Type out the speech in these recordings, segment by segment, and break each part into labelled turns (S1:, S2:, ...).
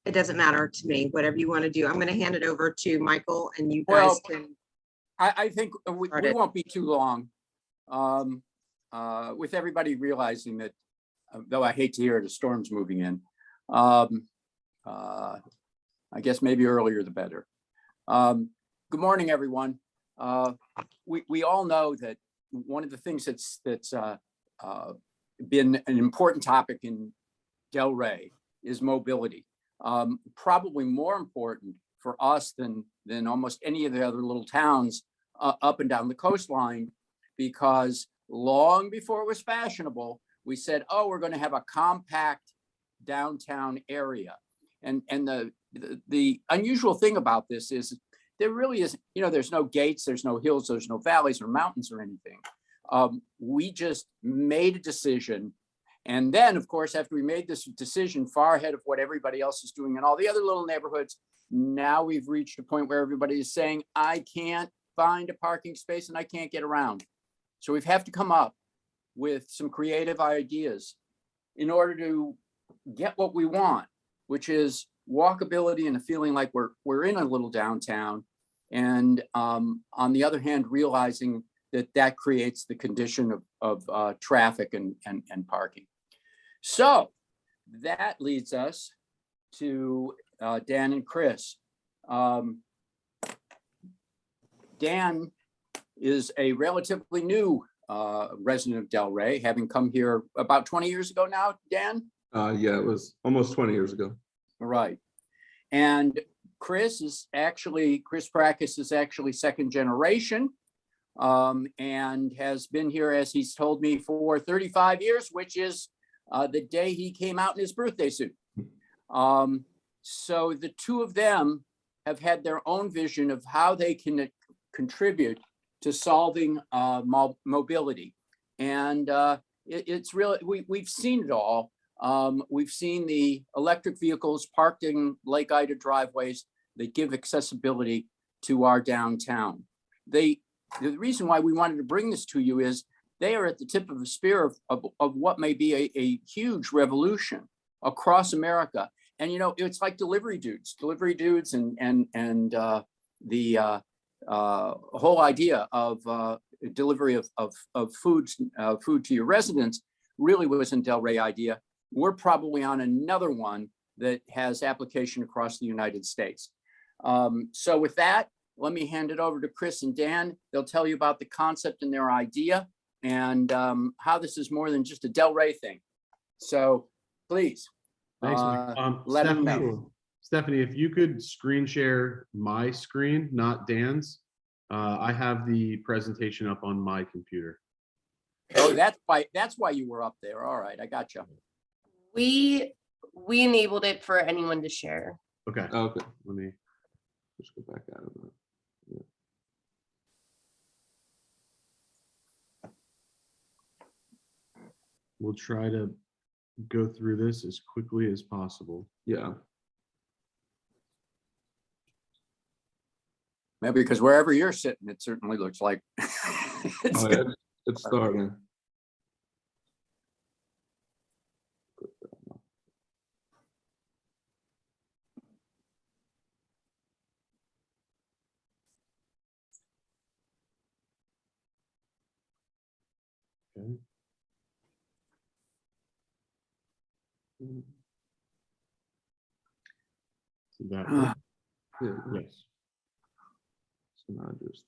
S1: it doesn't matter to me, whatever you want to do. I'm going to hand it over to Michael and you
S2: Well,
S1: guys can.
S2: I think we
S1: start it.
S2: won't be too long. With everybody realizing that, though I hate to hear it, a storm's moving in. I guess maybe earlier the better. Good morning, everyone. We all know that one of the things that's been an important topic in Delray is mobility. Probably more important for us than almost any of the other little towns up and down the coastline, because long before it was fashionable, we said, oh, we're going to have a compact downtown area. And the unusual thing about this is there really is, there's no gates, there's no hills, there's no valleys or mountains or anything. We just made a decision. And then, of course, after we made this decision far ahead of what everybody else is doing in all the other little neighborhoods, now we've reached a point where everybody is saying, I can't find a parking space and I can't get around. So we have to come up with some creative ideas in order to get what we want, which is walkability and a feeling like we're in a little downtown. And on the other hand, realizing that creates the condition of traffic and parking. So that leads us to Dan and Chris. Dan is a relatively new resident of Delray, having come here about 20 years ago now, Dan?
S3: Yeah, it was almost 20 years ago.
S2: Right. And Chris Practice is actually second generation and has been here, as he's told me, for 35 years, which is the day he came out in his birthday suit. So the two of them have had their own vision of how they can contribute to solving mobility. And it's really, we've seen it all. We've seen the electric vehicles parked in Lake Ida driveways that give accessibility to our downtown. The reason why we wanted to bring this to you is they are at the tip of the spear of what may be a huge revolution across America. And, it's like delivery dudes and the whole idea of delivery of food to your residents really was an Delray idea. We're probably on another one that has application across the United States. So with that, let me hand it over to Chris and Dan. They'll tell you about the concept and their idea and how this is more than just a Delray thing. So please,
S4: thanks, Mike.
S2: let them know.
S4: Stephanie, if you could screen share my screen, not Dan's. I have the presentation up on my computer.
S2: Oh, that's why you were up there. All right, I got you.
S5: We enabled it for anyone to share.
S4: Okay.
S3: Okay.
S4: Let me
S3: Just go back out of that. Yeah.
S4: We'll try to go through this as quickly as possible.
S3: Yeah.
S2: Maybe because wherever you're sitting, it certainly looks like it's
S3: It's starting.
S4: Okay. So that
S3: Yeah.
S4: yes.
S3: So now just.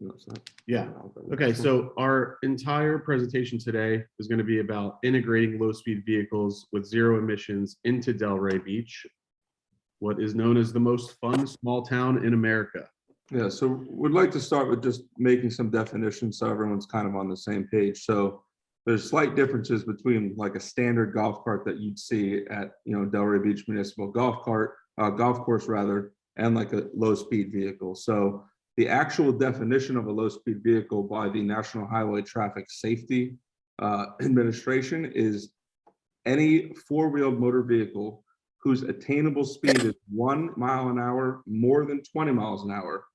S3: No, it's not.
S4: Yeah. Okay, so our entire presentation today is going to be about integrating low-speed vehicles with zero emissions into Delray Beach, what is known as the most fun small town in America.
S3: Yeah, so we'd like to start with just making some definitions so everyone's kind of on the same page. So there's slight differences between like a standard golf cart that you'd see at Delray Beach Municipal Golf Course rather, and like a low-speed vehicle. So the actual definition of a low-speed vehicle by the National Highway Traffic Safety Administration is any four-wheeled motor vehicle whose attainable speed is 1 mile an hour more than 20 miles an hour,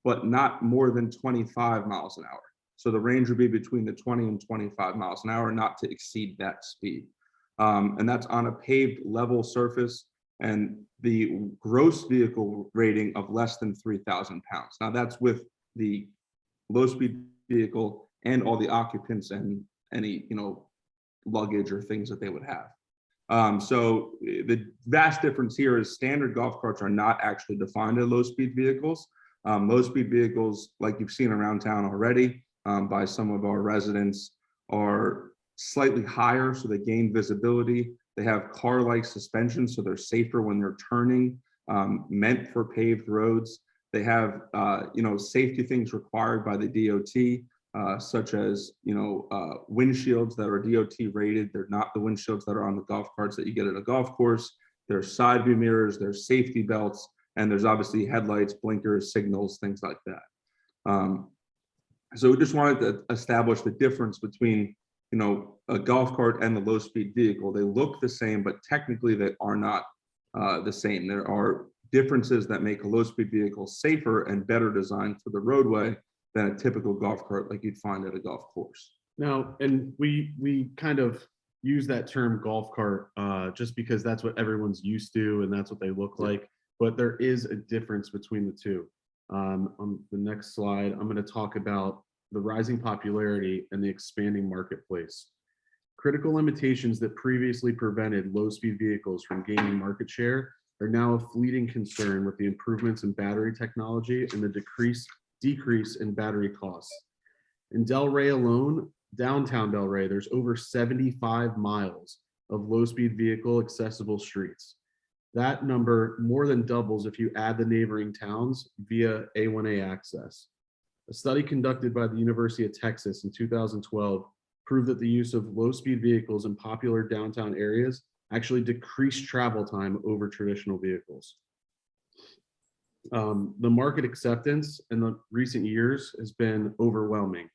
S3: but not more than 25 miles an hour. So the range would be between the 20 and 25 miles an hour, not to exceed that speed. and that's on a paved level surface, and the gross vehicle rating of less than 3,000 pounds. Now that's with the low-speed vehicle and all the occupants and any, luggage or things that they would have. So the vast difference here is standard golf carts are not actually defined as low-speed vehicles. Low-speed vehicles, like you've seen around town already by some of our residents, are slightly higher, so they gain visibility. They have car-like suspension, so they're safer when they're turning, meant for paved roads. They have, safety things required by the DOT, such as, windshields that are DOT rated. They're not the windshields that are on the golf carts that you get at a golf course. There's side view mirrors, there's safety belts, and there's obviously headlights, blinkers, signals, things like that. So we just wanted to establish the difference between, a golf cart and the low-speed vehicle. They look the same, but technically they are not the same. There are differences that make a low-speed vehicle safer and better designed for the roadway than a typical golf cart like you'd find at a golf course.
S4: Now, and we kind of use that term golf cart just because that's what everyone's used to and that's what they look like. But there is a difference between the two. On the next slide, I'm going to talk about the rising popularity and the expanding marketplace. Critical limitations that previously prevented low-speed vehicles from gaining market share are now a fleeting concern with the improvements in battery technology and the decrease in battery costs. In Delray alone, downtown Delray, there's over 75 miles of low-speed vehicle accessible streets. That number more than doubles if you add the neighboring towns via A1A access. A study conducted by the University of Texas in 2012 proved that the use of low-speed vehicles in popular downtown areas actually decreased travel time over traditional vehicles. The market acceptance in the recent years has been overwhelming.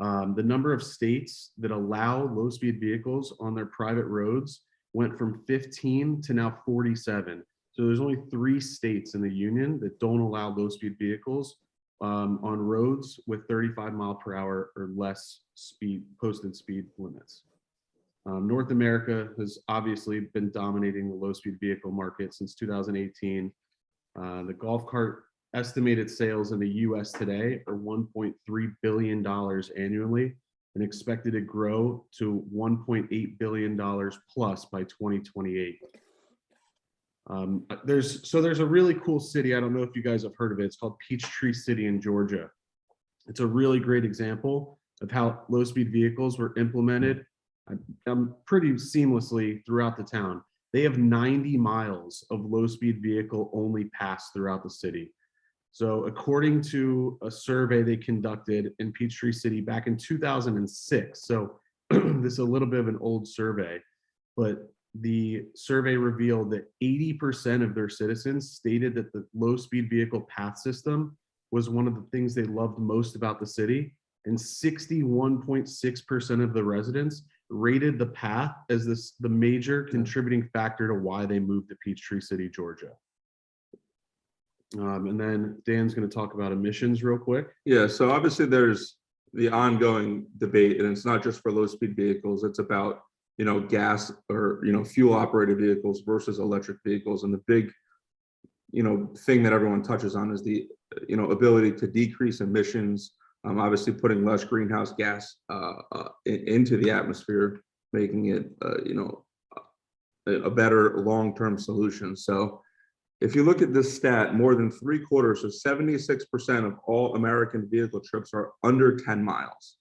S4: The number of states that allow low-speed vehicles on their private roads went from 15 to now 47. So there's only 3 states in the union that don't allow low-speed vehicles on roads with 35 mile per hour or less posted speed limits. North America has obviously been dominating the low-speed vehicle market since 2018. The golf cart estimated sales in the US today are $1.3 billion annually and expected to grow to $1.8 billion plus by 2028. There's a really cool city. I don't know if you guys have heard of it. It's called Peachtree City in Georgia. It's a really great example of how low-speed vehicles were implemented pretty seamlessly throughout the town. They have 90 miles of low-speed vehicle only pass throughout the city. So according to a survey they conducted in Peachtree City back in 2006, so this is a little bit of an old survey, but the survey revealed that 80% of their citizens stated that the low-speed vehicle path system was one of the things they loved most about the city, and 61.6% of the residents rated the path as the major contributing factor to why they moved to Peachtree City, Georgia. And then Dan's going to talk about emissions real quick.
S3: Yeah, so obviously there's the ongoing debate, and it's not just for low-speed vehicles. It's about, gas or, fuel operated vehicles versus electric vehicles. And the big, thing that everyone touches on is the, ability to decrease emissions, obviously putting less greenhouse gas into the atmosphere, making it, a better long-term solution. So if you look at this stat, more than 3/4, so 76% of all American vehicle trips are under 10 miles.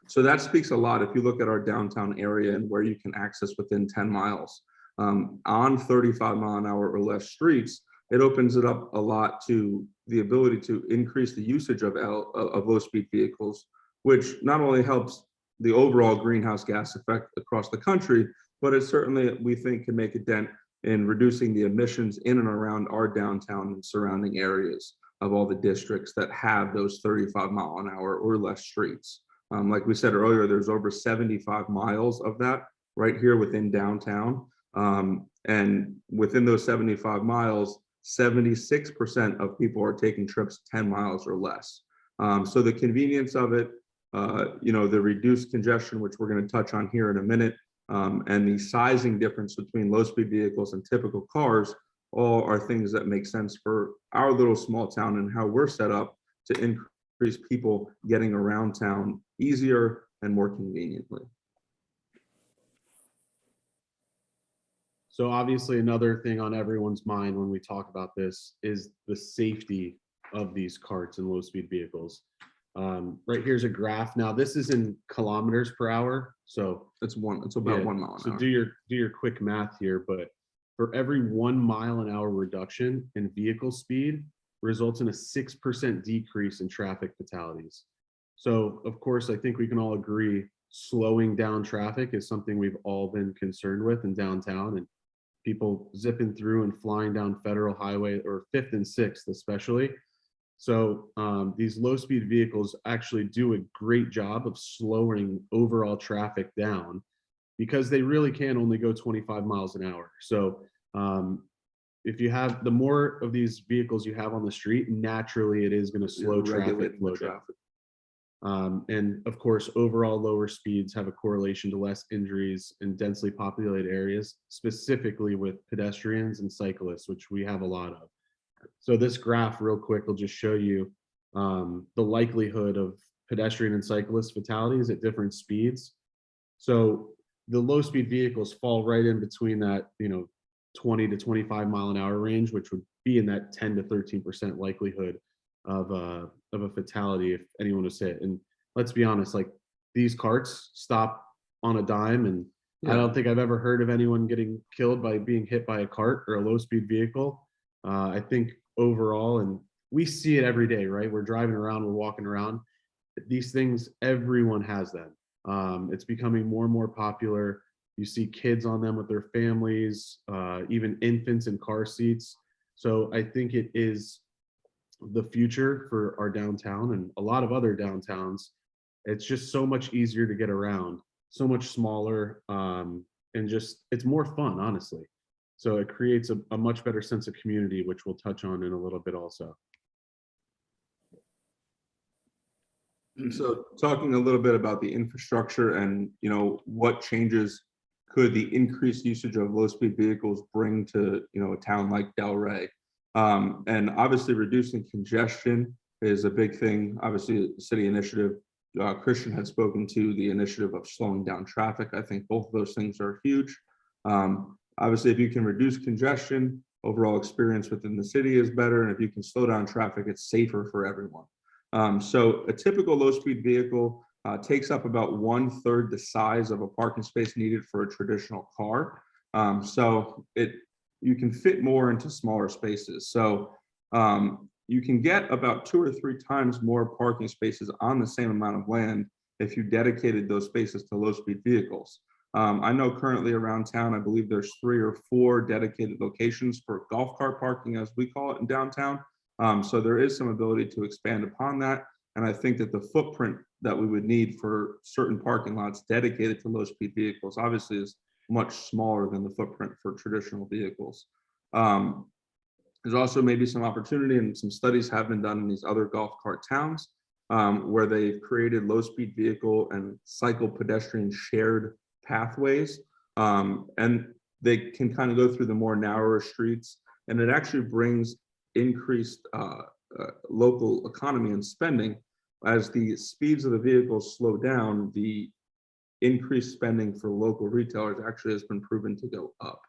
S3: So that speaks a lot. If you look at our downtown area and where you can access within 10 miles on 35 mile an hour or less streets, it opens it up a lot to the ability to increase the usage of low-speed vehicles, which not only helps the overall greenhouse gas effect across the country, but it certainly, we think, can make a dent in reducing the emissions in and around our downtown and surrounding areas of all the districts that have those 35 mile an hour or less streets. Like we said earlier, there's over 75 miles of that right here within downtown. And within those 75 miles, 76% of people are taking trips 10 miles or less. So the convenience of it, the reduced congestion, which we're going to touch on here in a minute, And the sizing difference between low-speed vehicles and typical cars all are things that make sense for our little small town and how we're set up to increase people getting around town easier and more conveniently.
S4: So obviously another thing on everyone's mind when we talk about this is the safety of these carts and low-speed vehicles. Right here's a graph. Now this is in kilometers per hour. So
S3: It's about
S4: yeah,
S3: 1 mile an
S4: so
S3: hour.
S4: do your quick math here, but for every 1 mile an hour reduction in vehicle speed results in a 6% decrease in traffic fatalities. So of course, I think we can all agree slowing down traffic is something we've all been concerned with in downtown, and people zipping through and flying down Federal Highway or 5th and 6th especially. So these low-speed vehicles actually do a great job of slowing overall traffic down because they really can only go 25 miles an hour. So if you have, the more of these vehicles you have on the street, naturally it is going to slow traffic
S3: Regulating
S4: flow
S3: the
S4: down.
S3: traffic.
S4: And of course, overall lower speeds have a correlation to less injuries in densely populated areas, specifically with pedestrians and cyclists, which we have a lot of. So this graph real quick will just show you the likelihood of pedestrian and cyclist fatalities at different speeds. So the low speed vehicles fall right in between that, 20 to 25 mile an hour range, which would be in that 10 to 13% likelihood of a fatality if anyone was hit. And let's be honest, like these carts stop on a dime, and I don't think I've ever heard of anyone getting killed by being hit by a cart or a low speed vehicle. I think overall, and we see it every day, right? We're driving around, we're walking around. These things, everyone has them. It's becoming more and more popular. You see kids on them with their families, even infants in car seats. So I think it is the future for our downtown and a lot of other downtowns. It's just so much easier to get around, so much smaller, and just it's more fun, honestly. So it creates a much better sense of community, which we'll touch on in a little bit also.
S3: So talking a little bit about the infrastructure and, what changes could the increased usage of low-speed vehicles bring to, a town like Delray? And obviously reducing congestion is a big thing. Obviously, the city initiative, Christian had spoken to the initiative of slowing down traffic. I think both of those things are huge. Obviously, if you can reduce congestion, overall experience within the city is better. And if you can slow down traffic, it's safer for everyone. So a typical low-speed vehicle takes up about 1/3 the size of a parking space needed for a traditional car. So you can fit more into smaller spaces. So you can get about 2 or 3 times more parking spaces on the same amount of land if you dedicated those spaces to low-speed vehicles. I know currently around town, I believe there's 3 or 4 dedicated locations for golf cart parking, as we call it in downtown. So there is some ability to expand upon that. And I think that the footprint that we would need for certain parking lots dedicated to low-speed vehicles obviously is much smaller than the footprint for traditional vehicles. There's also maybe some opportunity, and some studies have been done in these other golf cart towns where they've created low-speed vehicle and cycle pedestrian shared pathways. And they can kind of go through the more narrower streets, and it actually brings increased local economy and spending. As the speeds of the vehicles slow down, the increased spending for local retailers actually has been proven to go up.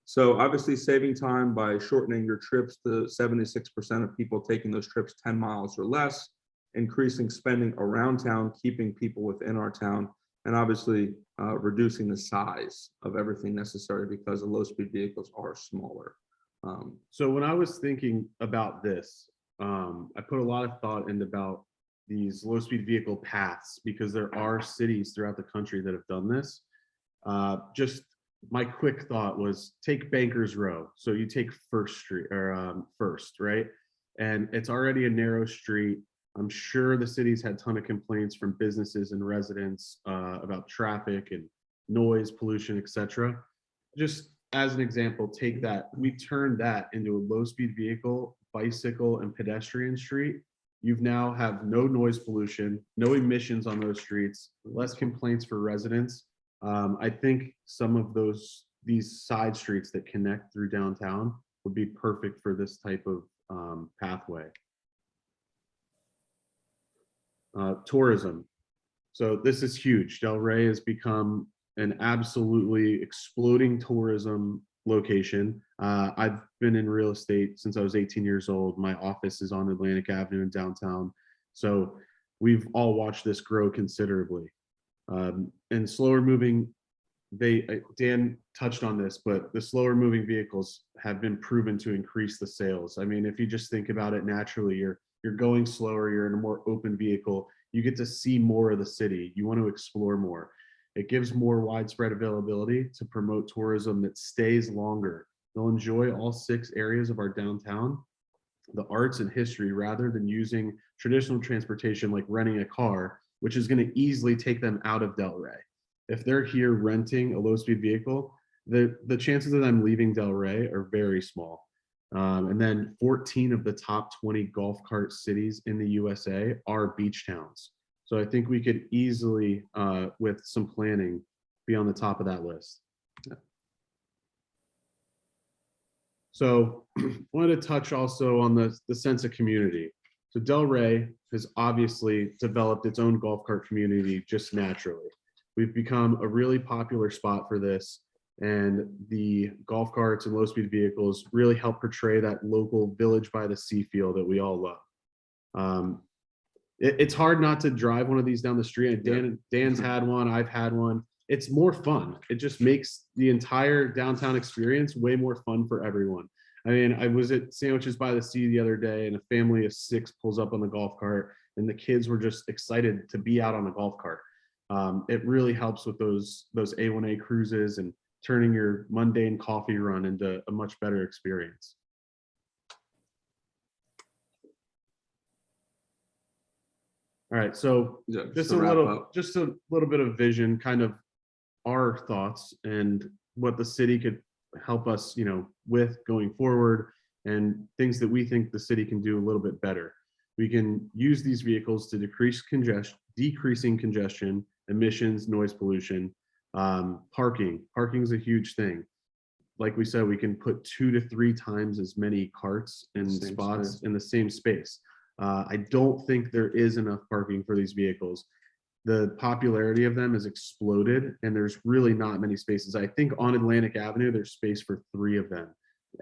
S3: So obviously saving time by shortening your trips to 76% of people taking those trips 10 miles or less, increasing spending around town, keeping people within our town, and obviously reducing the size of everything necessary because the low-speed vehicles are smaller.
S4: So when I was thinking about this, I put a lot of thought into about these low-speed vehicle paths because there are cities throughout the country that have done this. Just my quick thought was take Bankers Row. So you take First Street or First, right? And it's already a narrow street. I'm sure the city's had a ton of complaints from businesses and residents about traffic and noise, pollution, etc. Just as an example, take that. We turned that into a low-speed vehicle, bicycle, and pedestrian street. You've now have no noise pollution, no emissions on those streets, less complaints for residents. I think some of these side streets that connect through downtown would be perfect for this type of pathway. Tourism. So this is huge. Delray has become an absolutely exploding tourism location. I've been in real estate since I was 18 years old. My office is on Atlantic Avenue in downtown. So we've all watched this grow considerably. And slower moving, Dan touched on this, but the slower moving vehicles have been proven to increase the sales. I mean, if you just think about it naturally, you're going slower, you're in a more open vehicle, you get to see more of the city, you want to explore more. It gives more widespread availability to promote tourism that stays longer. They'll enjoy all 6 areas of our downtown, the arts and history, rather than using traditional transportation like renting a car, which is going to easily take them out of Delray. If they're here renting a low-speed vehicle, the chances of them leaving Delray are very small. And then 14 of the top 20 golf cart cities in the USA are beach towns. So I think we could easily, with some planning, be on the top of that list. So I wanted to touch also on the sense of community. So Delray has obviously developed its own golf cart community just naturally. We've become a really popular spot for this, and the golf carts and low-speed vehicles really help portray that local village by the sea feel that we all love. It's hard not to drive one of these down the street. Dan's had one, I've had one. It's more fun. It just makes the entire downtown experience way more fun for everyone. I mean, I was at Sandwiches by the Sea the other day, and a family of 6 pulls up on the golf cart, and the kids were just excited to be out on the golf cart. It really helps with those A1A cruises and turning your mundane coffee run into a much better experience. All right, so
S3: Yeah,
S4: just
S3: to
S4: a
S3: wrap
S4: little,
S3: up.
S4: just a little bit of vision, kind of our thoughts and what the city could help us, with going forward, and things that we think the city can do a little bit better. We can use these vehicles to decreasing congestion, emissions, noise pollution, parking. Parking is a huge thing. Like we said, we can put 2 to 3 times as many carts and
S3: Same
S4: spots
S3: space.
S4: in the same space. I don't think there is enough parking for these vehicles. The popularity of them has exploded, and there's really not many spaces. I think on Atlantic Avenue, there's space for 3 of them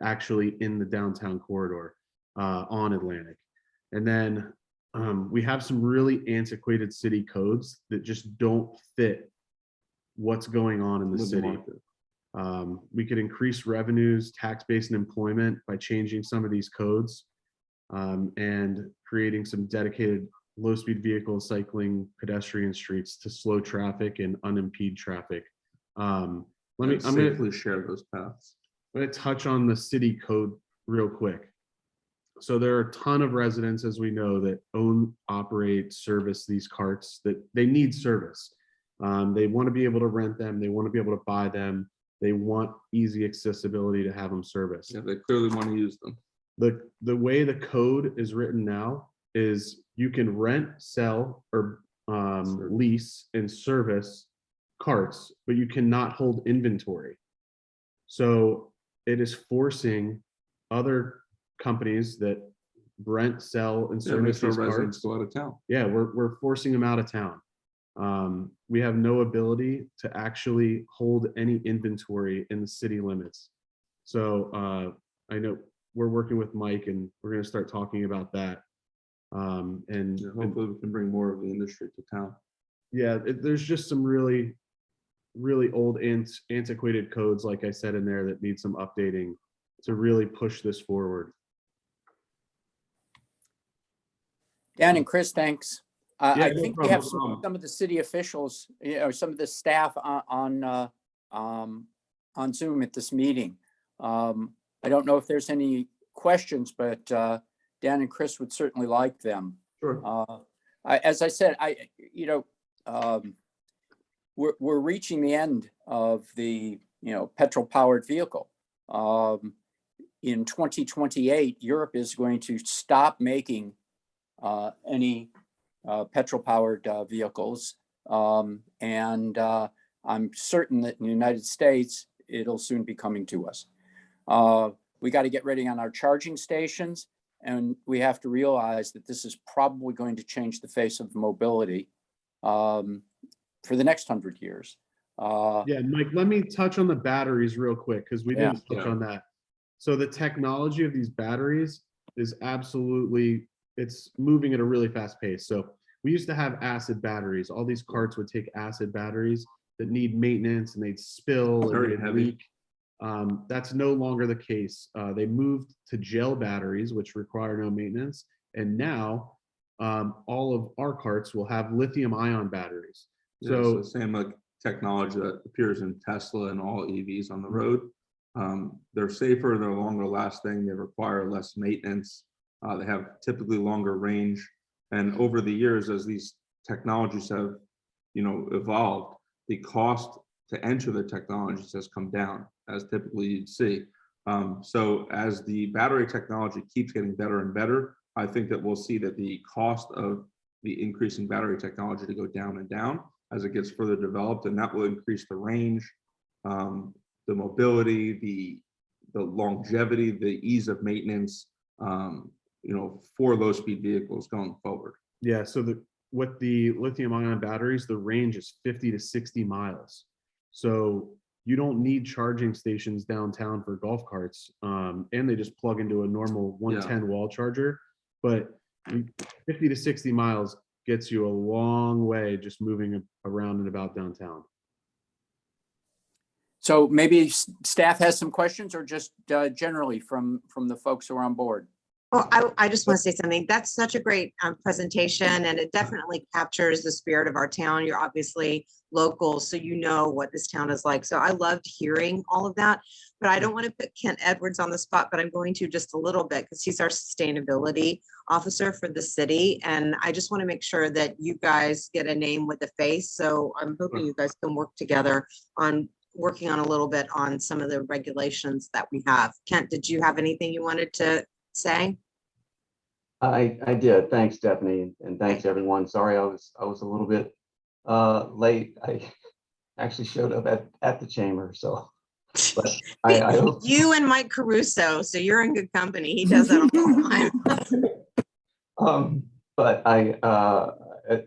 S4: actually in the downtown corridor on Atlantic. And then we have some really antiquated city codes that just don't fit what's going on in the
S3: With the
S4: city.
S3: market.
S4: We could increase revenues, tax base, and employment by changing some of these codes, and creating some dedicated low-speed vehicle, cycling, pedestrian streets to slow traffic and unimpede traffic. I'm
S3: Safely share those paths.
S4: going to touch on the city code real quick. So there are a ton of residents, as we know, that own, operate, service these carts, that they need service. They want to be able to rent them. They want to be able to buy them. They want easy accessibility to have them serviced.
S3: Yeah, they clearly want to use them.
S4: The way the code is written now is you can rent, sell, or lease and service carts, but you cannot hold inventory. So it is forcing other companies that rent, sell, and
S3: Yeah,
S4: service
S3: makes our
S4: these
S3: residents
S4: carts.
S3: go out of town.
S4: Yeah, we're forcing them out of town. We have no ability to actually hold any inventory in the city limits. So I know we're working with Mike, and we're going to start talking about that. And
S3: Yeah, hopefully we can bring more of the industry to town.
S4: yeah, there's just some really old antiquated codes, like I said, in there that need some updating to really push this forward.
S2: Dan and Chris, thanks.
S4: Yeah,
S2: I
S4: no
S2: think we
S4: problem,
S2: have
S4: no
S2: some
S4: problem.
S2: of the city officials, some of the staff on Zoom at this meeting. I don't know if there's any questions, but Dan and Chris would certainly like them.
S3: Sure.
S2: As I said, we're reaching the end of the petrol-powered vehicle. In 2028, Europe is going to stop making any petrol-powered vehicles, and I'm certain that in the United States, it'll soon be coming to us. We got to get ready on our charging stations, and we have to realize that this is probably going to change the face of mobility for the next 100 years.
S4: Yeah, Mike, let me touch on the batteries real quick because we didn't touch on that. So the technology of these batteries is absolutely, it's moving at a really fast pace. So we used to have acid batteries. All these carts would take acid batteries that need maintenance and they'd spill and
S3: Very
S4: they'd
S3: heavy.
S4: leak. That's no longer the case. They moved to gel batteries, which require no maintenance. And now all of our carts will have lithium ion batteries.
S3: So it's
S4: So
S3: the same like technology that appears in Tesla and all EVs on the road. They're safer, they're longer lasting, they require less maintenance. They have typically longer range. And over the years, as these technologies have, evolved, the cost to enter the technologies has come down, as typically you'd see. So as the battery technology keeps getting better and better, I think that we'll see that the cost of the increasing battery technology to go down and down as it gets further developed, and that will increase the range, the mobility, the longevity, the ease of maintenance, for low speed vehicles going forward.
S4: yeah, so with the lithium ion batteries, the range is 50 to 60 miles. So you don't need charging stations downtown for golf carts. And they just plug into a normal 110 wall charger. But 50 to 60 miles gets you a long way just moving around and about downtown.
S2: So maybe staff has some questions, or just generally from the folks who are on board.
S1: Well, I just want to say something. That's such a great presentation, and it definitely captures the spirit of our town. You're obviously local, so you know what this town is like. So I loved hearing all of that, but I don't want to put Kent Edwards on the spot, but I'm going to just a little bit because he's our sustainability officer for the city. And I just want to make sure that you guys get a name with a face. So I'm hoping you guys can work together on working on a little bit on some of the regulations that we have. Kent, did you have anything you wanted to say?
S6: I did. Thanks, Stephanie, and thanks everyone. Sorry, I was a little bit late. I actually showed up at the chamber, so. But I hope
S1: You and Mike Caruso, so you're in good company. He does that all the time.
S6: But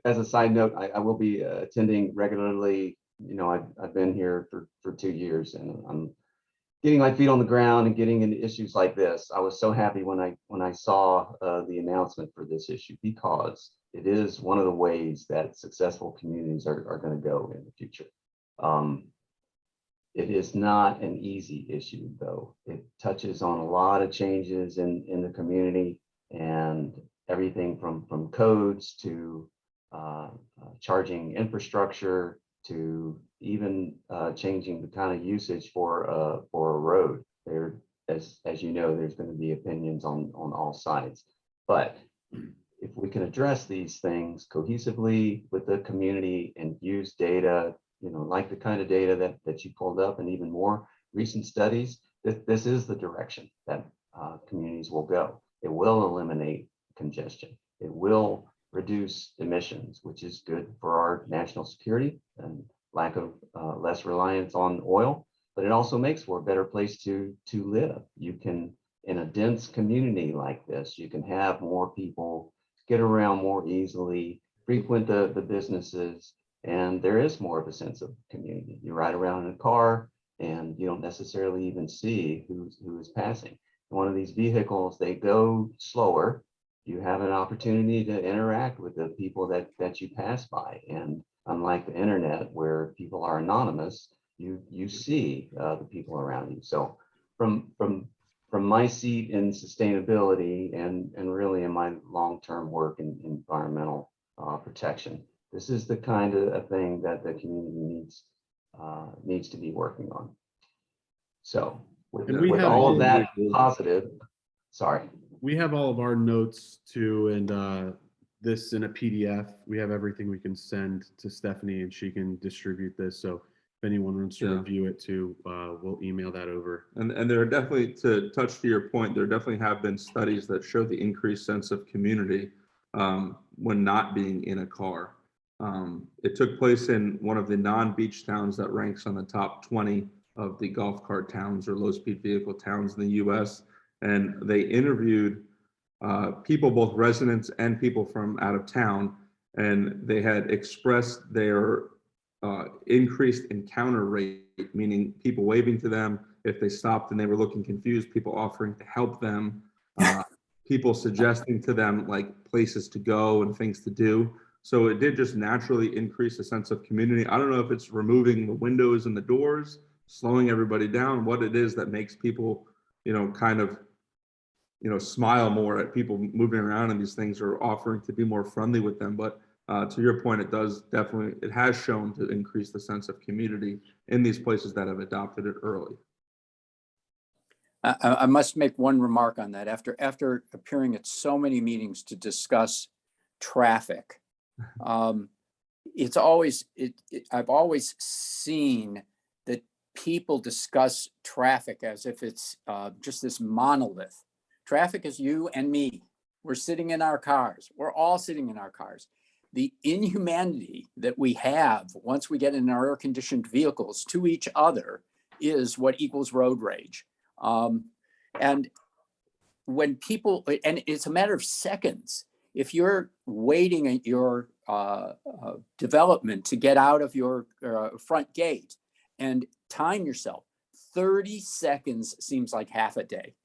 S6: as a side note, I will be attending regularly. I've been here for 2 years, and I'm getting my feet on the ground and getting into issues like this. I was so happy when I saw the announcement for this issue, because it is one of the ways that successful communities are going to go in the future. It is not an easy issue, though. It touches on a lot of changes in the community, and everything from codes to charging infrastructure to even changing the kind of usage for a road. There, as you know, there's going to be opinions on all sides. But if we can address these things cohesively with the community and use data, like the kind of data that you pulled up, and even more recent studies, this is the direction that communities will go. It will eliminate congestion. It will reduce emissions, which is good for our national security and lack of less reliance on oil, but it also makes for a better place to live. You can, in a dense community like this, you can have more people get around more easily, frequent the businesses, and there is more of a sense of community. You ride around in a car and you don't necessarily even see who is passing. One of these vehicles, they go slower. You have an opportunity to interact with the people that you pass by. And unlike the internet, where people are anonymous, you see the people around you. So from my seat in sustainability and really in my long-term work in environmental protection, this is the kind of thing that the community needs to be working on. So with all of that positive, sorry.
S4: We have all of our notes too, and this in a PDF. We have everything we can send to Stephanie, and she can distribute this. So if anyone wants to review it too, we'll email that over.
S3: And there are definitely, to touch to your point, there definitely have been studies that show the increased sense of community when not being in a car. It took place in one of the non-beach towns that ranks on the top 20 of the golf cart towns or low-speed vehicle towns in the US. And they interviewed people, both residents and people from out of town, and they had expressed their increased encounter rate, meaning people waving to them if they stopped and they were looking confused, people offering to help them, people suggesting to them like places to go and things to do. So it did just naturally increase a sense of community. I don't know if it's removing the windows and the doors, slowing everybody down, what it is that makes people, kind of, smile more at people moving around and these things, are offering to be more friendly with them. But to your point, it has shown to increase the sense of community in these places that have adopted it early.
S2: I must make one remark on that. After appearing at so many meetings to discuss traffic, I've always seen that people discuss traffic as if it's just this monolith. Traffic is you and me. We're sitting in our cars. We're all sitting in our cars. The inhumanity that we have once we get in our air-conditioned vehicles to each other is what equals road rage. And when people, and it's a matter of seconds, if you're waiting at your development to get out of your front gate and time yourself, 30 seconds seems like half a day.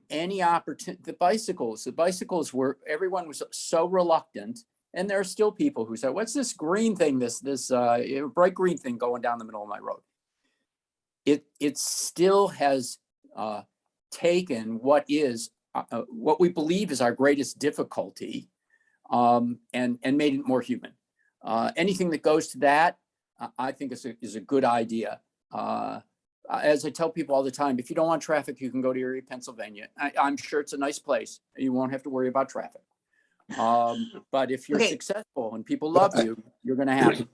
S2: Any opportunity, the bicycles were, everyone was so reluctant, and there are still people who say, what's this green thing, this bright green thing going down the middle of my road? It still has taken what we believe is our greatest difficulty and made it more human. Anything that goes to that, I think is a good idea. As I tell people all the time, if you don't want traffic, you can go to Erie, Pennsylvania. I'm sure it's a nice place. You won't have to worry about traffic. But if you're successful and people love you, you're going to have it.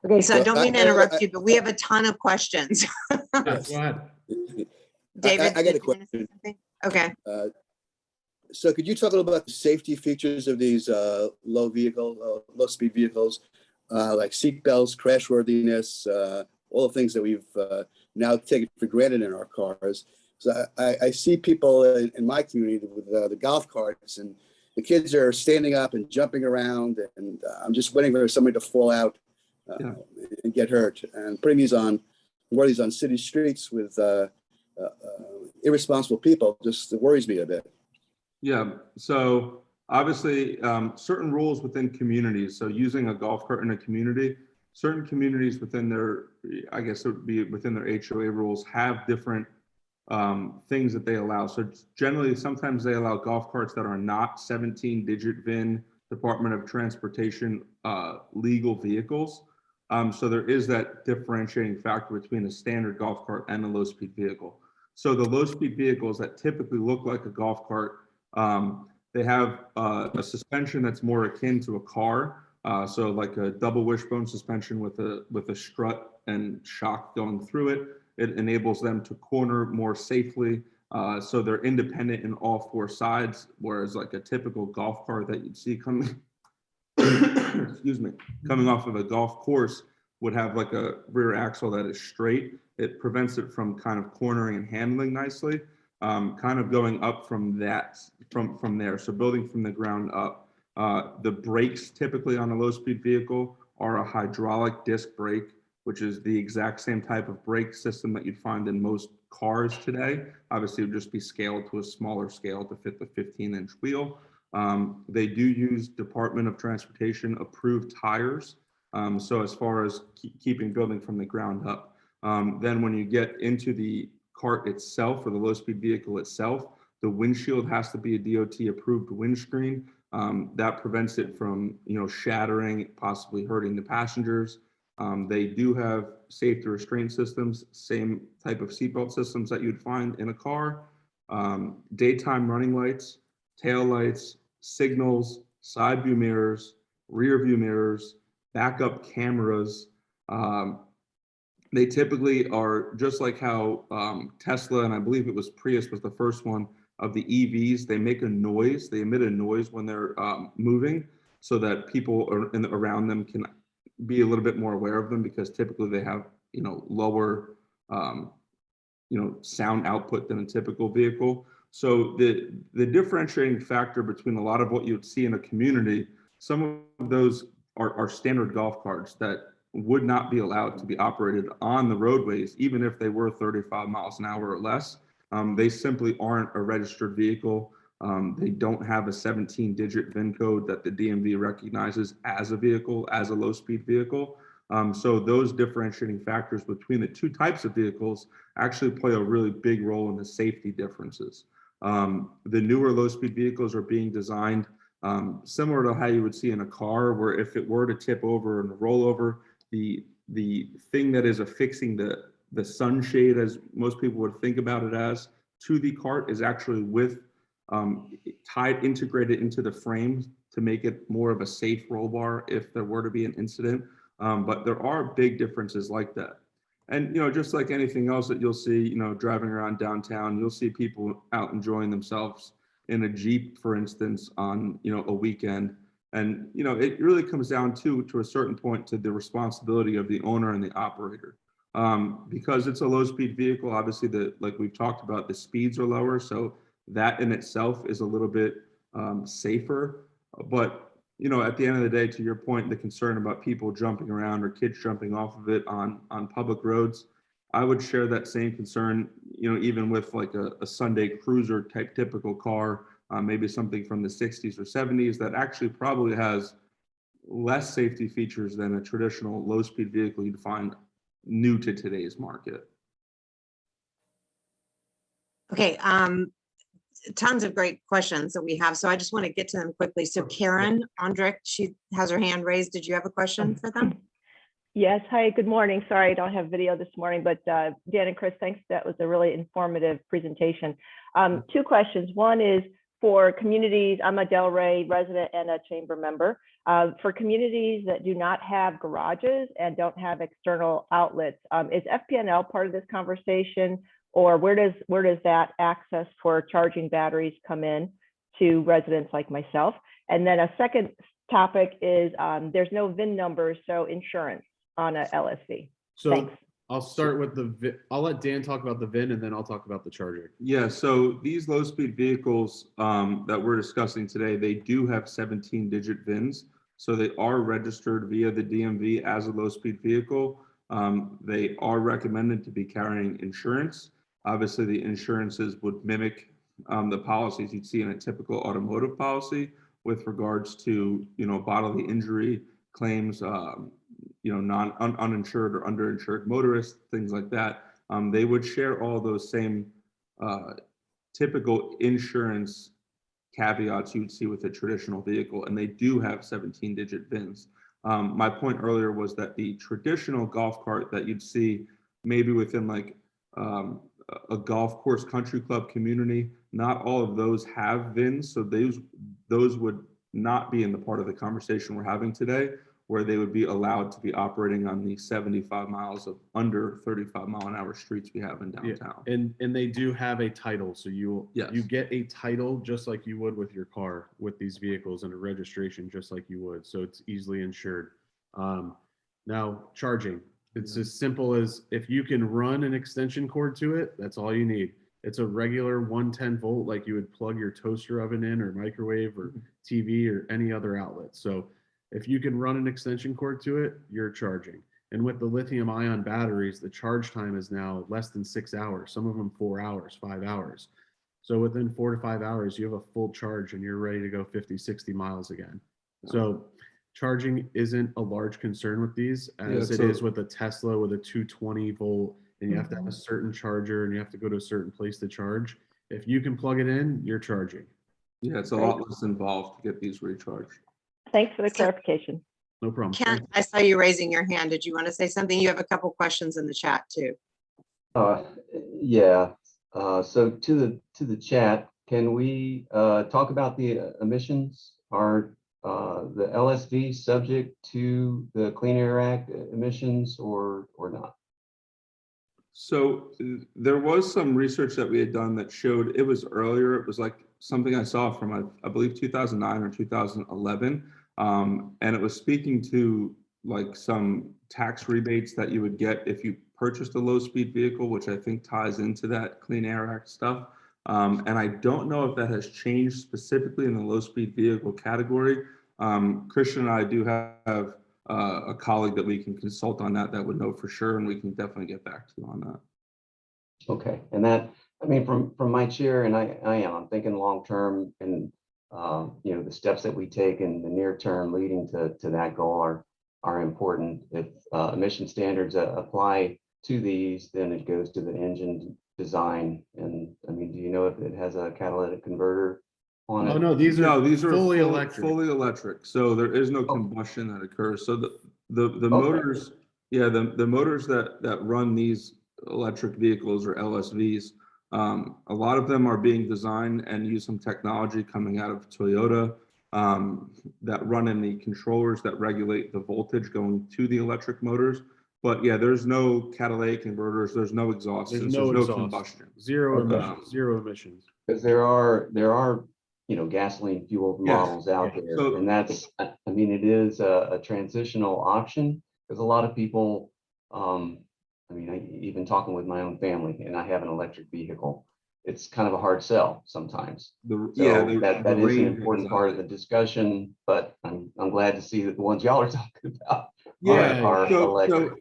S1: Okay, so I don't mean to interrupt you, but we have a ton of questions.
S4: Yes, go ahead.
S1: David,
S7: I got a question.
S1: Okay.
S7: So could you talk a little about the safety features of these low speed vehicles, like seat belts, crash worthiness, all the things that we've now taken for granted in our cars. So I see people in my community with the golf carts, and the kids are standing up and jumping around, and I'm just waiting for somebody to fall out and get hurt. And putting these on city streets with irresponsible people just worries me a bit.
S3: Yeah, so obviously certain rules within communities. So using a golf cart in a community, certain communities within their, I guess it would be within their HOA rules, have different things that they allow. So generally, sometimes they allow golf carts that are not 17-digit VIN Department of Transportation legal vehicles. So there is that differentiating factor between a standard golf cart and a low-speed vehicle. So the low-speed vehicles that typically look like a golf cart, they have a suspension that's more akin to a car. So like a double wishbone suspension with a strut and shock going through it. It enables them to corner more safely. So they're independent in all four sides, whereas like a typical golf cart that you'd see coming, excuse me, coming off of a golf course would have like a rear axle that is straight. It prevents it from kind of cornering and handling nicely, kind of going up from there. So building from the ground up. The brakes typically on a low-speed vehicle are a hydraulic disc brake, which is the exact same type of brake system that you'd find in most cars today. Obviously, it would just be scaled to a smaller scale to fit the 15-inch wheel. They do use Department of Transportation approved tires. So as far as keeping building from the ground up. Then when you get into the cart itself or the low-speed vehicle itself, the windshield has to be a DOT approved windscreen. That prevents it from, shattering, possibly hurting the passengers. They do have safety restraint systems, same type of seatbelt systems that you'd find in a car. Daytime running lights, tail lights, signals, side view mirrors, rear view mirrors, backup cameras. They typically are just like how Tesla, and I believe it was Prius was the first one of the EVs, they make a noise, they emit a noise when they're moving. so that people around them can be a little bit more aware of them, because typically they have, lower, sound output than a typical vehicle. So the differentiating factor between a lot of what you would see in a community, some of those are standard golf carts that would not be allowed to be operated on the roadways, even if they were 35 miles an hour or less. They simply aren't a registered vehicle. They don't have a 17-digit VIN code that the DMV recognizes as a vehicle, as a low-speed vehicle. So those differentiating factors between the two types of vehicles actually play a really big role in the safety differences. The newer low-speed vehicles are being designed similar to how you would see in a car, where if it were to tip over and roll over, the thing that is affixing the sunshade, as most people would think about it as, to the cart is actually integrated into the frame to make it more of a safe roll bar if there were to be an incident. But there are big differences like that. And, just like anything else that you'll see, driving around downtown, you'll see people out enjoying themselves in a Jeep, for instance, on, a weekend. And, it really comes down to a certain point to the responsibility of the owner and the operator. Because it's a low speed vehicle, obviously like we've talked about, the speeds are lower. So that in itself is a little bit safer. But, at the end of the day, to your point, the concern about people jumping around or kids jumping off of it on public roads, I would share that same concern, even with like a Sunday cruiser type typical car, maybe something from the 60s or 70s that actually probably has less safety features than a traditional low speed vehicle you'd find new to today's market.
S1: Okay, tons of great questions that we have. So I just want to get to them quickly. So Karen Ondrick, she has her hand raised. Did you have a question for them?
S8: Yes. Hi, good morning. Sorry, I don't have video this morning, but Dan and Chris, thanks. That was a really informative presentation. Two questions. One is for communities. I'm a Delray resident and a chamber member. For communities that do not have garages and don't have external outlets, is FPNL part of this conversation? Or where does that access for charging batteries come in to residents like myself? And then a second topic is there's no VIN numbers, so insurance on a LSV.
S4: So
S8: Thanks.
S4: I'll start with the VIN. I'll let Dan talk about the VIN, and then I'll talk about the charging.
S3: Yeah, so these low speed vehicles that we're discussing today, they do have 17-digit VINs. So they are registered via the DMV as a low speed vehicle. They are recommended to be carrying insurance. Obviously, the insurances would mimic the policies you'd see in a typical automotive policy with regards to, bodily injury claims, uninsured or underinsured motorists, things like that. They would share all those same typical insurance caveats you'd see with a traditional vehicle, and they do have 17-digit VINs. My point earlier was that the traditional golf cart that you'd see maybe within like a golf course country club community, not all of those have VINs. So those would not be in the part of the conversation we're having today, where they would be allowed to be operating on the 75 miles of under 35 mile an hour streets we have in downtown.
S4: Yeah, and they do have a title. So you get a title just like you would with your car with these vehicles, and a registration just like you would. So it's easily insured. Now charging. It's as simple as if you can run an extension cord to it, that's all you need. It's a regular 110 volt, like you would plug your toaster oven in, or microwave or TV or any other outlet. So if you can run an extension cord to it, you're charging. And with the lithium ion batteries, the charge time is now less than 6 hours, some of them 4 hours, 5 hours. So within 4 to 5 hours, you have a full charge and you're ready to go 50, 60 miles again. So charging isn't a large concern with these, as it is with a Tesla with a 220 volt, and you have to have a certain charger and you have to go to a certain place to charge. If you can plug it in, you're charging.
S3: Yeah, it's a lot less involved to get these recharged.
S8: Thanks for the clarification.
S4: No problem.
S1: Ken, I saw you raising your hand. Did you want to say something? You have a couple questions in the chat too.
S6: Yeah. So to the chat, can we talk about the emissions? Are the LSV subject to the Clean Air Act emissions or not?
S3: So there was some research that we had done that showed, it was earlier, it was like something I saw from, I believe 2009 or 2011. And it was speaking to like some tax rebates that you would get if you purchased a low-speed vehicle, which I think ties into that Clean Air Act stuff. And I don't know if that has changed specifically in the low-speed vehicle category. Christian and I do have a colleague that we can consult on that would know for sure, and we can definitely get back to you on that.
S6: Okay, and that, I mean, from my chair, and I'm thinking long-term, and you know, the steps that we take in the near term leading to that goal are important. If emission standards apply to these, then it goes to the engine design. And I mean, do you know if it has a catalytic converter on it?
S4: Oh, no, these are fully
S3: full-
S4: electric.
S3: Fully electric. So there is no combustion that occurs. So the
S6: Okay.
S3: motors, yeah, the motors that run these electric vehicles or LSVs, a lot of them are being designed and use some technology coming out of Toyota that run in the controllers that regulate the voltage going to the electric motors. But yeah, there's no catalytic converters, there's no exhaust,
S4: There's
S3: there's
S4: no
S3: no
S4: exhaust.
S3: combustion.
S4: Zero
S6: Okay.
S4: emissions. Zero emissions.
S6: Because there are, you know, gasoline fueled
S3: Yes.
S6: models out
S4: Yeah.
S6: there,
S3: So-
S6: and that's, I mean, it is a transitional option, because a lot of people, I mean, even talking with my own family, and I have an electric vehicle, it's kind of a hard sell sometimes. So that is an
S3: range
S6: important part of the discussion, but I'm glad to see that the ones y'all are talking about
S3: Yeah,
S6: are electric.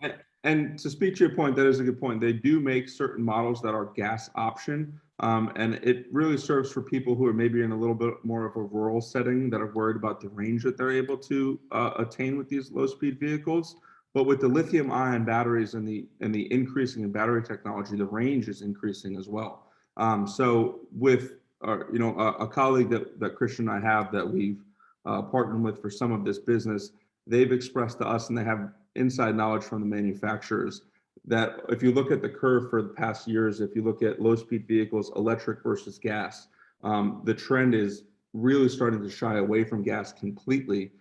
S3: and to speak to your point, that is a good point. They do make certain models that are gas option. And it really serves for people who are maybe in a little bit more of a rural setting that are worried about the range that they're able to attain with these low speed vehicles. But with the lithium ion batteries and the increasing in battery technology, the range is increasing as well. So with a colleague that Christian and I have that we've partnered with for some of this business, they've expressed to us, and they have inside knowledge from the manufacturers, that if you look at the curve for the past years, if you look at low speed vehicles, electric versus gas, the trend is really starting to shy away from gas completely,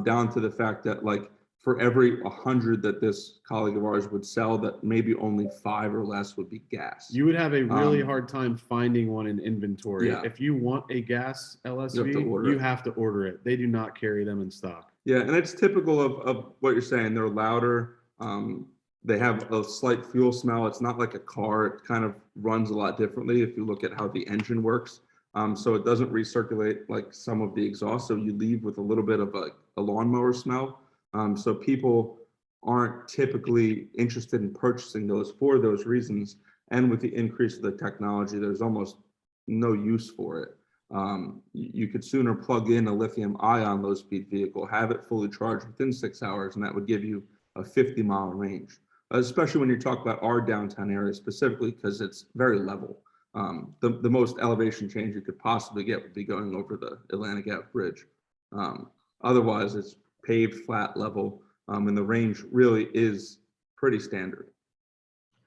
S3: down to the fact that like for every 100 that this colleague of ours would sell, that maybe only 5 or less would be gas.
S4: You would have a really hard time finding one in inventory.
S3: Yeah.
S4: If you want a gas LSV, you have to order it. They do not carry them in stock.
S3: Yeah, and it's typical of what you're saying. They're louder. They have a slight fuel smell. It's not like a car. It kind of runs a lot differently if you look at how the engine works. So it doesn't recirculate like some of the exhaust. So you leave with a little bit of a lawnmower smell. So people aren't typically interested in purchasing those for those reasons. And with the increase of the technology, there's almost no use for it. You could sooner plug in a lithium ion low speed vehicle, have it fully charged within 6 hours, and that would give you a 50-mile range, especially when you talk about our downtown area specifically, because it's very level. The most elevation change you could possibly get would be going over the Atlantic Ave Bridge. Otherwise, it's paved, flat, level, and the range really is pretty standard.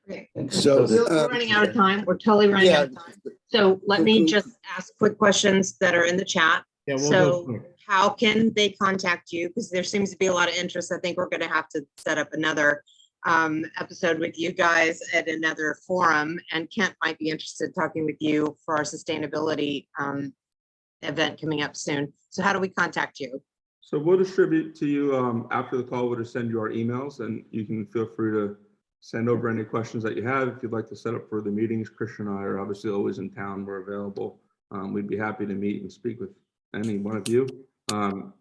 S1: Great.
S6: And
S7: So,
S1: We're running out of time. We're totally running out of time. So let me just ask quick questions that are in the chat.
S4: Yeah, we'll
S1: So
S4: go quick.
S1: how can they contact you? Because there seems to be a lot of interest. I think we're going to have to set up another episode with you guys at another forum. And Kent might be interested in talking with you for our sustainability event coming up soon. So how do we contact you?
S3: So we'll distribute to you after the call. We'll just send you our emails, and you can feel free to send over any questions that you have. If you'd like to set up further meetings, Christian and I are obviously always in town. We're available. We'd be happy to meet and speak with any one of you.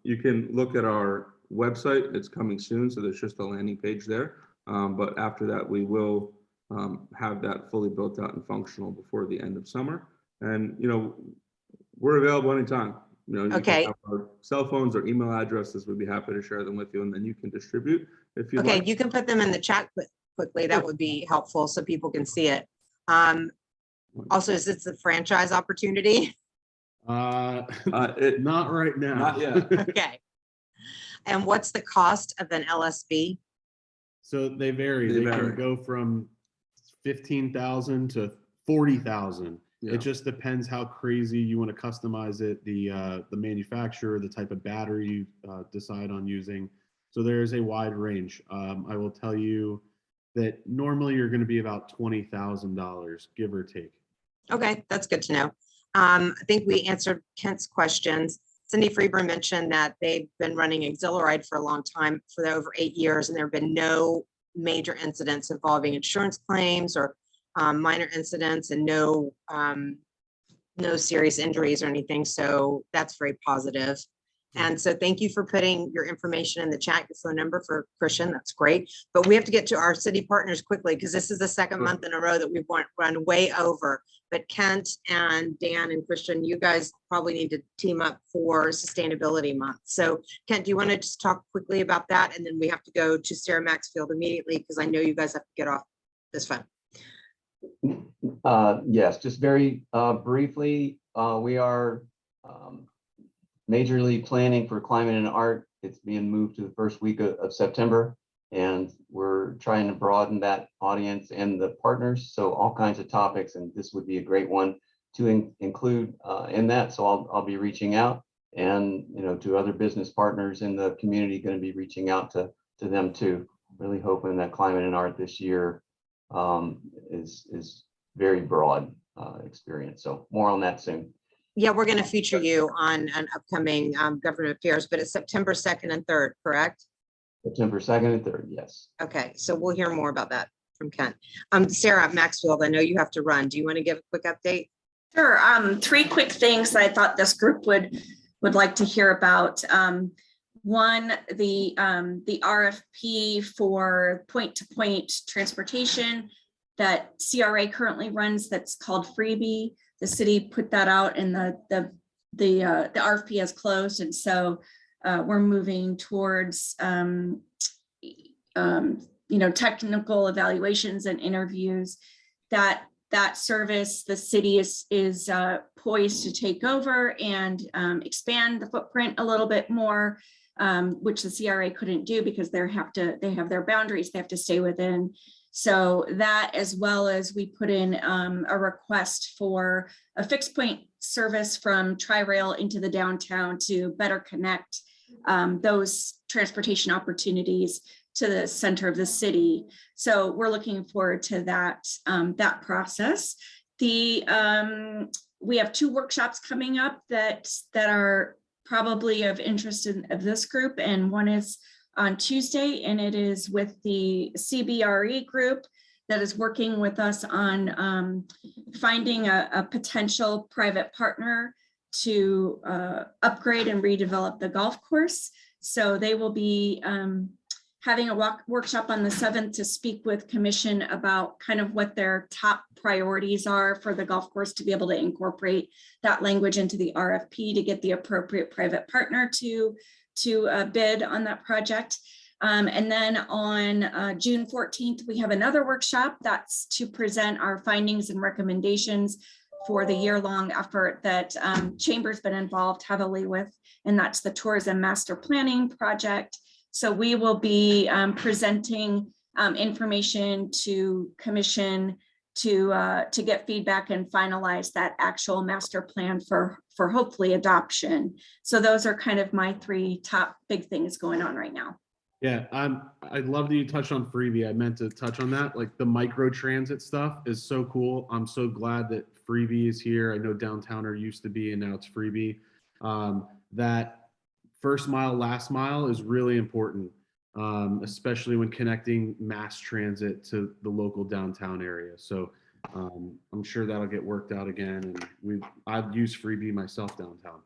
S3: You can look at our website. It's coming soon, so there's just a landing page there. But after that, we will have that fully built out and functional before the end of summer. And, we're available anytime. You
S1: Okay.
S3: can have our cell phones or email addresses. We'd be happy to share them with you, and then you can distribute if you
S1: Okay,
S3: like.
S1: you can put them in the chat quickly. That would be helpful so people can see it. Also, is this a franchise opportunity?
S4: Not right now.
S3: Not yet.
S1: Okay. And what's the cost of an LSV?
S4: So they vary.
S3: They
S4: They
S3: vary.
S4: can go from 15,000 to 40,000.
S3: Yeah.
S4: It just depends how crazy you want to customize it, the manufacturer, the type of battery you decide on using. So there is a wide range. I will tell you that normally you're going to be about $20,000, give or take.
S1: Okay, that's good to know. I think we answered Kent's questions. Cindy Freeburn mentioned that they've been running Exhilaride for a long time, for over 8 years, and there have been no major incidents involving insurance claims or minor incidents, and no serious injuries or anything. So that's very positive. And so thank you for putting your information in the chat, your phone number for Christian. That's great. But we have to get to our city partners quickly because this is the second month in a row that we've run way over. But Kent and Dan and Christian, you guys probably need to team up for Sustainability Month. So Kent, do you want to just talk quickly about that? And then we have to go to Sarah Maxfield immediately because I know you guys have to get off this phone.
S6: Yes, just very briefly, we are majorly planning for climate and art. It's being moved to the first week of September, and we're trying to broaden that audience and the partners. So all kinds of topics, and this would be a great one to include in that. So I'll be reaching out, and to other business partners in the community, going to be reaching out to them too. Really hoping that climate and art this year is very broad experience. So more on that soon.
S1: Yeah, we're going to feature you on an upcoming government affairs, but it's September 2nd and 3rd, correct?
S6: September 2nd and 3rd, yes.
S1: Okay, so we'll hear more about that from Kent. Sarah Maxfield, I know you have to run. Do you want to give a quick update?
S9: Sure. 3 quick things that I thought this group would like to hear about. One, the RFP for point-to-point transportation that CRA currently runs, that's called Freebie. The city put that out, and the RFP has closed, and so we're moving towards technical evaluations and interviews. That service, the city is poised to take over and expand the footprint a little bit more, which the CRA couldn't do because they have their boundaries they have to stay within. So that, as well as we put in a request for a fixed point service from Tri-Rail into the downtown to better connect those transportation opportunities to the center of the city. So we're looking forward to that process. We have 2 workshops coming up that are probably of interest of this group, and one is on Tuesday, and it is with the CBRE group that is working with us on finding a potential private partner to upgrade and redevelop the golf course. So they will be having a workshop on the 7th to speak with Commission about kind of what their top priorities are for the golf course, to be able to incorporate that language into the RFP to get the appropriate private partner to bid on that project. And then on June 14th, we have another workshop that's to present our findings and recommendations for the year-long effort that Chamber's been involved heavily with, and that's the Tourism Master Planning Project. So we will be presenting information to Commission to get feedback and finalize that actual master plan for hopefully adoption. So those are kind of my 3 top big things going on right now.
S4: Yeah, I love that you touched on Freebie. I meant to touch on that. Like the micro transit stuff is so cool. I'm so glad that Freebie is here. I know Downtowner used to be, and now it's Freebie. That first mile, last mile is really important, especially when connecting mass transit to the local downtown area. So I'm sure that'll get worked out again. And I've used Freebie myself downtown.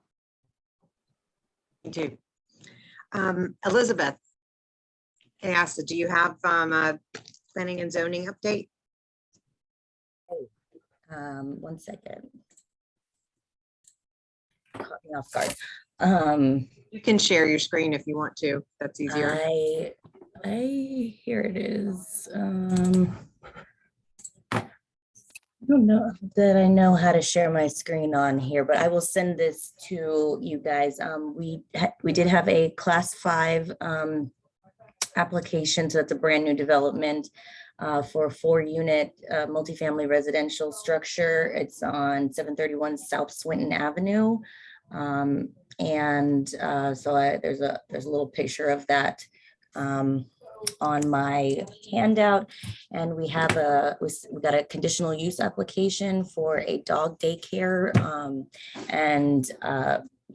S1: Me too. Elizabeth, I asked, do you have a planning and zoning update?
S10: One second. Caught me off guard.
S1: You can share your screen if you want to. That's easier.
S10: Here it is. I don't know that I know how to share my screen on here, but I will send this to you guys. We did have a class 5 application, so that's a brand new development for a 4-unit multifamily residential structure. It's on 731 South Swinton Avenue. There's a little picture of that on my handout, and we got a conditional use application for a dog daycare, and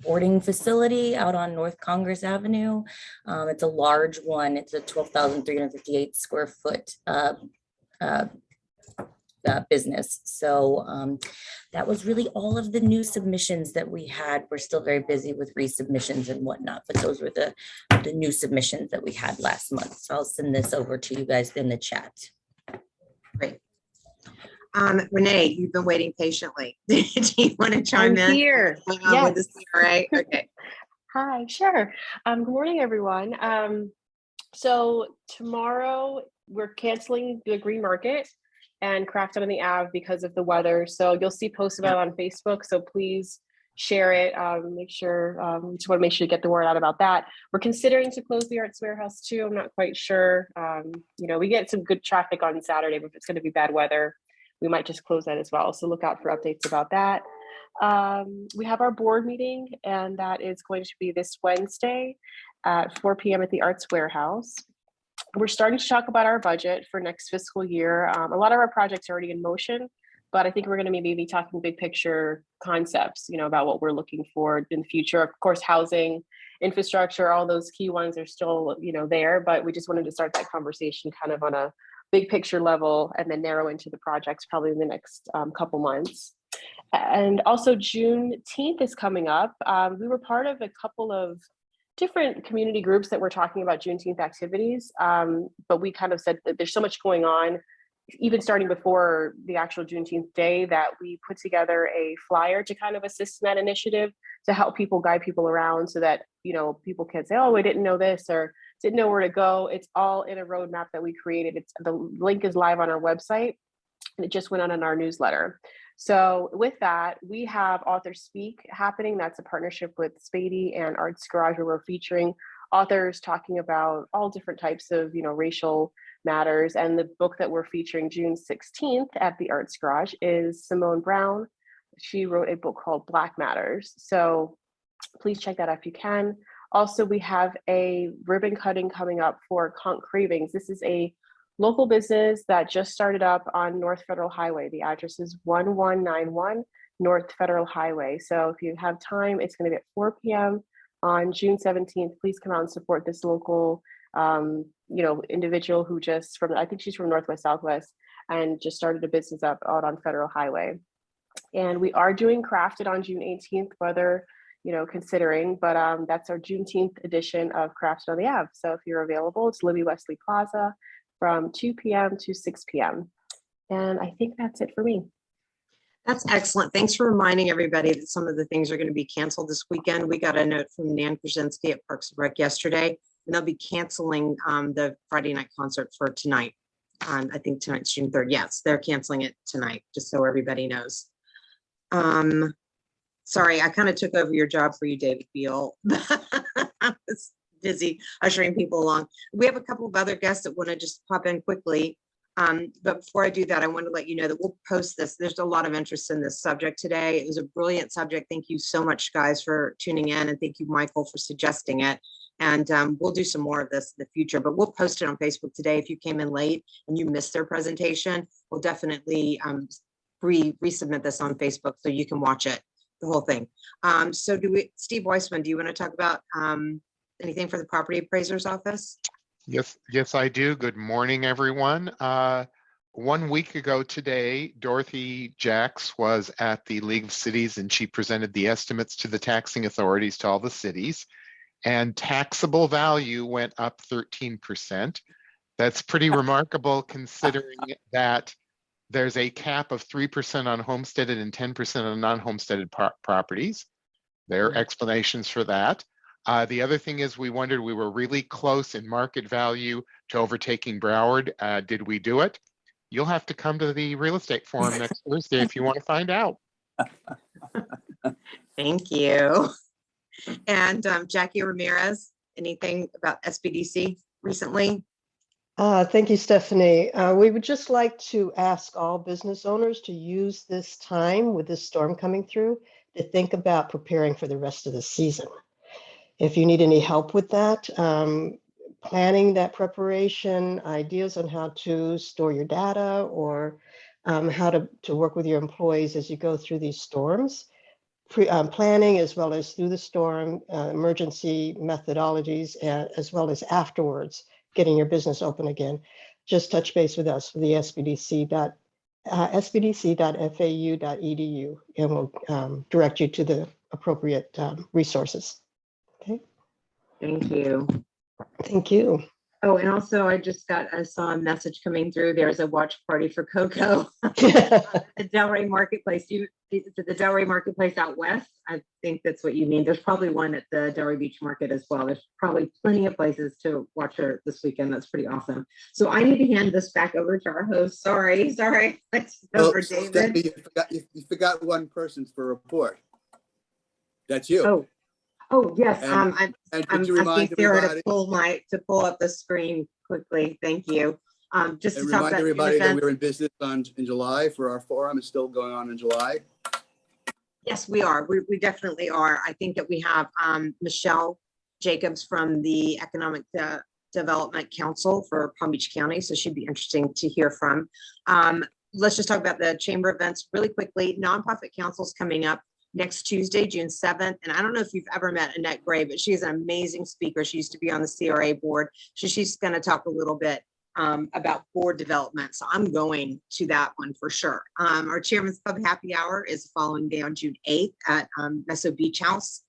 S10: boarding facility out on North Congress Avenue. It's a large one. It's a 12,358 square foot business. So that was really all of the new submissions that we had. We're still very busy with resubmissions and whatnot, but those were the new submissions that we had last month. So I'll send this over to you guys in the chat.
S1: Great. Renee, you've been waiting patiently. Do you want to chime in?
S11: Here.
S1: With this, right? Okay.
S11: Hi, sure. Good morning, everyone. So tomorrow we're canceling the Green Market and Craft on the Ave because of the weather. So you'll see posts about it on Facebook. So please share it. Make sure, just want to make sure you get the word out about that. We're considering to close the Arts Warehouse too. I'm not quite sure. We get some good traffic on Saturday, but if it's going to be bad weather, we might just close that as well. So look out for updates about that. We have our board meeting, and that is going to be this Wednesday at 4 p.m. at the Arts Warehouse. We're starting to talk about our budget for next fiscal year. A lot of our projects are already in motion, but I think we're going to maybe be talking big picture concepts, about what we're looking for in the future. Of course, housing, infrastructure, all those key ones are still, there, but we just wanted to start that conversation kind of on a big picture level and then narrow into the projects probably in the next couple months. And also Juneteenth is coming up. We were part of a couple of different community groups that were talking about Juneteenth activities, but we kind of said that there's so much going on, even starting before the actual Juneteenth day, that we put together a flyer to kind of assist in that initiative to help people, guide people around so that, people can say, oh, I didn't know this or didn't know where to go. It's all in a roadmap that we created. The link is live on our website, and it just went out in our newsletter. So with that, we have Author Speak happening. That's a partnership with Spady and Arts Garage, where we're featuring authors talking about all different types of, racial matters. And the book that we're featuring June 16th at the Arts Garage is Simone Brown. She wrote a book called Black Matters. So please check that out if you can. Also, we have a ribbon cutting coming up for Conch Cravings. This is a local business that just started up on North Federal Highway. The address is 1191 North Federal Highway. So if you have time, it's going to be at 4 p.m. on June 17th. Please come out and support this local, individual who I think she's from Northwest Southwest, and just started a business up out on Federal Highway. And we are doing Crafted on June 18th, whether considering, but that's our Juneteenth edition of Crafted on the Ave. So if you're available, it's Libby Wesley Plaza from 2 p.m. to 6 p.m. And I think that's it for me.
S1: That's excellent. Thanks for reminding everybody that some of the things are going to be canceled this weekend. We got a note from Nan Krasinski at Parks and Rec yesterday, and they'll be canceling the Friday night concert for tonight. I think tonight's June 3rd. Yes, they're canceling it tonight, just so everybody knows. Sorry, I kind of took over your job for you, David Beal. I was busy ushering people along. We have a couple of other guests that want to just pop in quickly. But before I do that, I want to let you know that we'll post this. There's a lot of interest in this subject today. It was a brilliant subject. Thank you so much, guys, for tuning in. And thank you, Michael, for suggesting it. And we'll do some more of this in the future, but we'll post it on Facebook today. If you came in late and you missed their presentation, we'll definitely resubmit this on Facebook so you can watch it, the whole thing. So Steve Weissman, do you want to talk about anything for the property appraiser's office?
S12: Yes, I do. Good morning, everyone. 1 week ago today, Dorothy Jacks was at the League of Cities, and she presented the estimates to the taxing authorities to all the cities, and taxable value went up 13%. That's pretty remarkable considering that there's a cap of 3% on homesteaded and 10% on non-homesteaded properties. There are explanations for that. The other thing is we wondered, we were really close in market value to overtaking Broward. Did we do it? You'll have to come to the real estate forum next Thursday if you want to find out.
S1: Thank you. And Jackie Ramirez, anything about SBDC recently?
S13: Thank you, Stephanie. We would just like to ask all business owners to use this time with this storm coming through to think about preparing for the rest of the season. If you need any help with that, planning that preparation, ideas on how to store your data, or how to work with your employees as you go through these storms, planning as well as through the storm, emergency methodologies, as well as afterwards, getting your business open again, just touch base with us for the sbdc.fau.edu, and we'll direct you to the appropriate resources. Okay,
S1: Thank you.
S13: thank you.
S1: Oh, and also I saw a message coming through. There's a watch party for Coco at the Delray Marketplace. Is it the Delray Marketplace out west? I think that's what you mean. There's probably one at the Delray Beach Market as well. There's probably plenty of places to watch her this weekend. That's pretty awesome. So I need to hand this back over to our host. Sorry. Let's over David.
S7: Stephanie, you forgot one person for a report. That's you.
S1: Oh, yes.
S7: And
S1: I'm
S7: could you remind
S1: asking Sarah
S7: everybody,
S1: to pull up the screen quickly. Thank you. Just
S7: and
S1: to talk
S7: remind
S1: about
S7: everybody that
S1: events.
S7: we're in business in July for our forum. It's still going on in July.
S1: Yes, we are. We definitely are. I think that we have Michelle Jacobs from the Economic Development Council for Palm Beach County, so she'd be interesting to hear from. Let's just talk about the chamber events really quickly. Nonprofit Council's coming up next Tuesday, June 7th. And I don't know if you've ever met Annette Gray, but she's an amazing speaker. She used to be on the CRA board. So she's going to talk a little bit about board development. So I'm going to that one for sure. Our Chairman's Club Happy Hour is the following day on June 8th at Meso Beach House.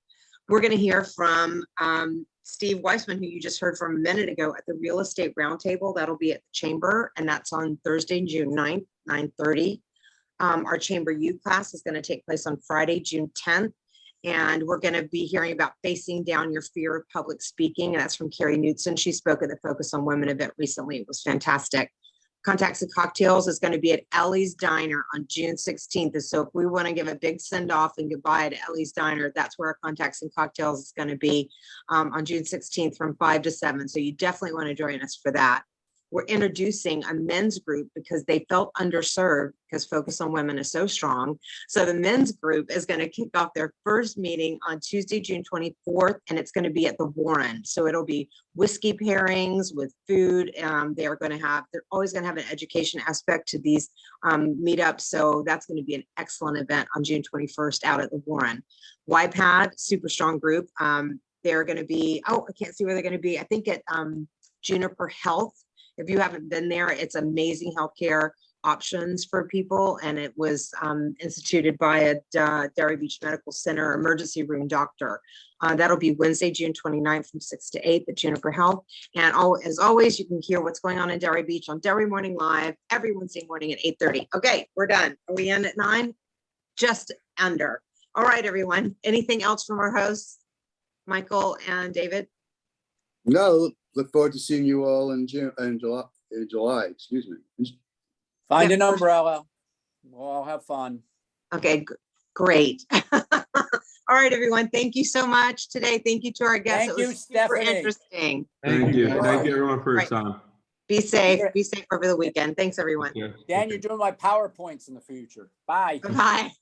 S1: We're going to hear from Steve Weissman, who you just heard from a minute ago at the Real Estate Roundtable. That'll be at the Chamber, and that's on Thursday, June 9th, 9:30. Our Chamber U class is going to take place on Friday, June 10th. And we're going to be hearing about facing down your fear of public speaking. And that's from Carrie Knudsen. She spoke at the Focus on Women event recently. It was fantastic. Contacts and Cocktails is going to be at Ellie's Diner on June 16th. So if we want to give a big send off and goodbye to Ellie's Diner, that's where our Contacts and Cocktails is going to be on June 16th from 5 to 7. So you definitely want to join us for that. We're introducing a men's group because they felt underserved because Focus on Women is so strong. So the men's group is going to kick off their first meeting on Tuesday, June 24th, and it's going to be at the Warren. So it'll be whiskey pairings with food. They're always going to have an education aspect to these meetups. So that's going to be an excellent event on June 21st out at the Warren. YPAD, super strong group. They're going to be, I can't see where they're going to be. I think at Juniper Health. If you haven't been there, it's amazing healthcare options for people. And it was instituted by a Delray Beach Medical Center emergency room doctor. That'll be Wednesday, June 29th from 6 to 8 at Juniper Health. And as always, you can hear what's going on in Delray Beach on Delray Morning Live every Wednesday morning at 8:30. Okay, we're done. Are we in at 9? Just under. All right, everyone. Anything else from our hosts, Michael and David?
S7: No, look forward to seeing you all in July, excuse me.
S2: Find an umbrella. We'll all have fun.
S1: Okay, great. All right, everyone. Thank you so much today. Thank you to our guests.
S2: Thank
S1: It
S2: you,
S1: was super
S2: Stephanie.
S1: interesting.
S3: Thank you.
S2: All
S3: Thank
S2: right.
S3: you everyone for your
S1: Right.
S3: time.
S1: Be safe. Be safe over the weekend. Thanks, everyone.
S3: Yeah.
S2: Dan, you're doing my PowerPoints in the future. Bye.
S1: Bye.